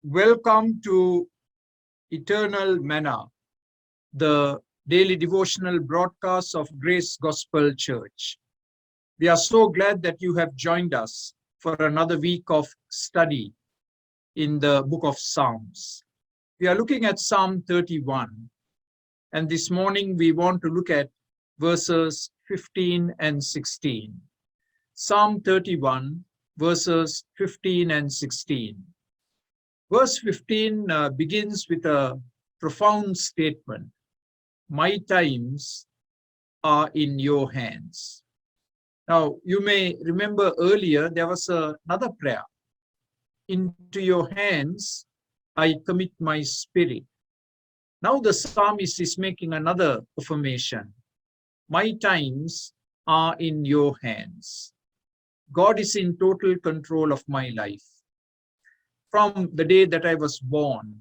Welcome to Eternal Manna, the daily devotional broadcast of Grace Gospel Church. We are so glad that you have joined us for another week of study in the book of Psalms. We are looking at Psalm 31, and this morning we want to look at verses 15 and 16. Psalm 31, verses 15 and 16. Verse 15 begins with a profound statement. My times are in your hands. Now, you may remember earlier there was another prayer. Into your hands I commit my spirit. Now the psalmist is making another affirmation. My times are in your hands. God is in total control of my life. From the day that I was born,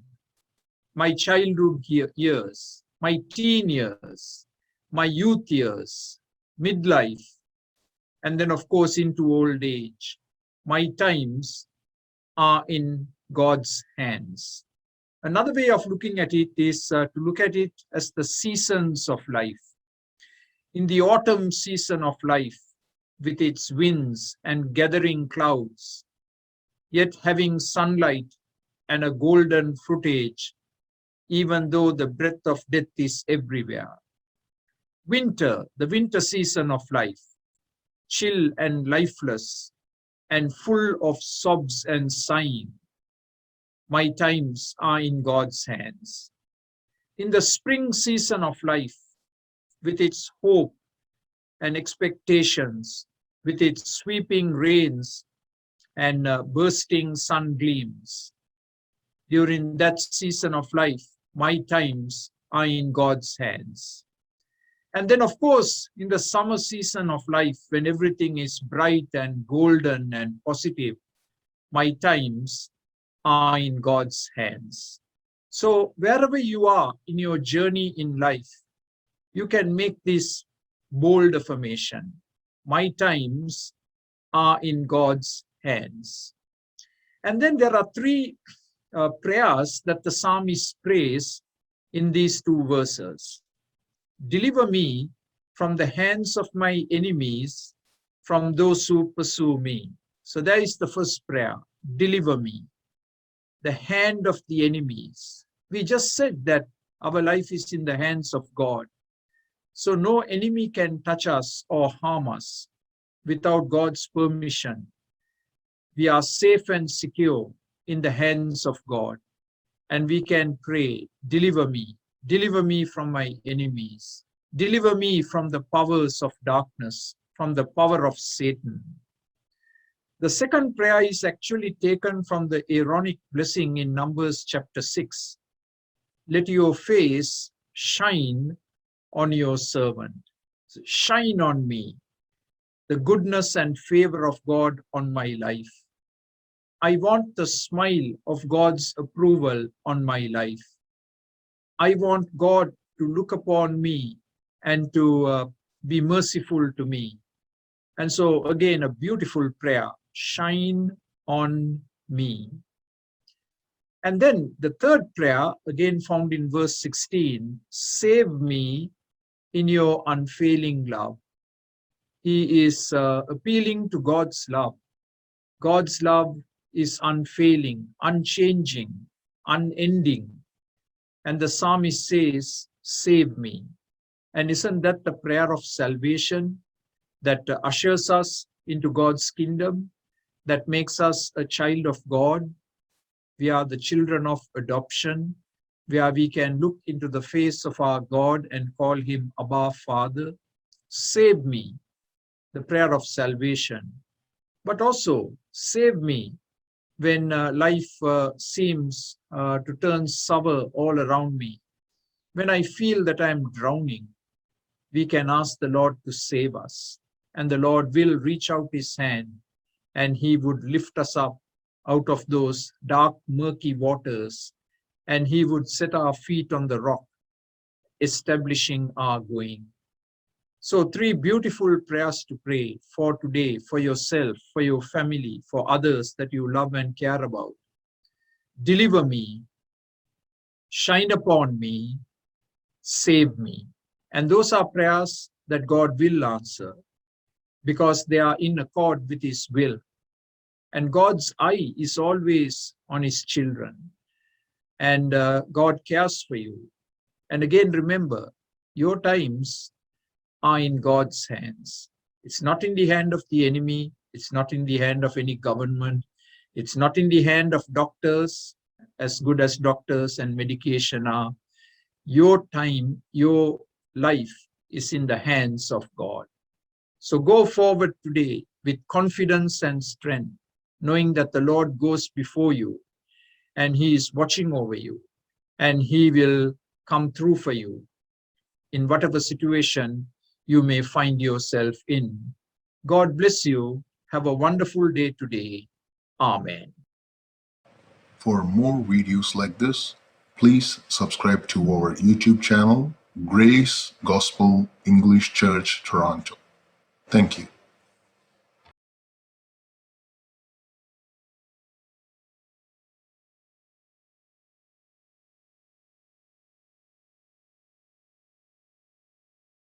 my childhood years, my teen years, my youth years, midlife, and then of course into old age, my times are in God's hands. Another way of looking at it is to look at it as the seasons of life. In the autumn season of life, with its winds and gathering clouds, yet having sunlight and a golden fruitage, even though the breath of death is everywhere. Winter, the winter season of life, chill and lifeless and full of sobs and sighing. My times are in God's hands. In the spring season of life, with its hope and expectations, with its sweeping rains and bursting sun gleams. During that season of life, my times are in God's hands. And then, of course, in the summer season of life, when everything is bright and golden and positive, my times are in God's hands. So wherever you are in your journey in life, you can make this bold affirmation. My times are in God's hands. And then there are three prayers that the psalmist prays in these two verses. Deliver me from the hands of my enemies, from those who pursue me. So that is the first prayer. Deliver me. The hand of the enemies. We just said that our life is in the hands of God. So no enemy can touch us or harm us without God's permission. We are safe and secure in the hands of God. And we can pray, deliver me from my enemies. Deliver me from the powers of darkness, from the power of Satan. The second prayer is actually taken from the Aaronic blessing in Numbers chapter 6. Let your face shine on your servant. Shine on me, the goodness and favor of God on my life. I want the smile of God's approval on my life. I want God to look upon me and to be merciful to me. And so again, a beautiful prayer, shine on me. And then the third prayer, again found in verse 16, save me in your unfailing love. He is appealing to God's love. God's love is unfailing, unchanging, unending. And the psalmist says, save me. And isn't that the prayer of salvation that ushers us into God's kingdom, that makes us a child of God? We are the children of adoption, where we can look into the face of our God and call him Abba, Father. Save me, the prayer of salvation. But also, save me when life seems to turn sour all around me. When I feel that I am drowning, we can ask the Lord to save us. And the Lord will reach out his hand and he would lift us up out of those dark, murky waters, and he would set our feet on the rock, establishing our going. So 3 beautiful prayers to pray for today, for yourself, for your family, for others that you love and care about. deliver me, shine upon me, save me. And those are prayers that God will answer because they are in accord with His will. And God's eye is always on His children. And God cares for you. And again, remember, your times are in God's hands. It's not in the hand of the enemy. It's not in the hand of any government. It's not in the hand of doctors, as good as doctors and medication are. Your time, your life is in the hands of God. So go forward today with confidence and strength, knowing that the Lord goes before you and He is watching over you and He will come through for you in whatever situation you may find yourself in. God bless you. Have a wonderful day today. Amen. For more videos like this, please subscribe to our YouTube channel, Grace Gospel English Church Toronto. Thank you.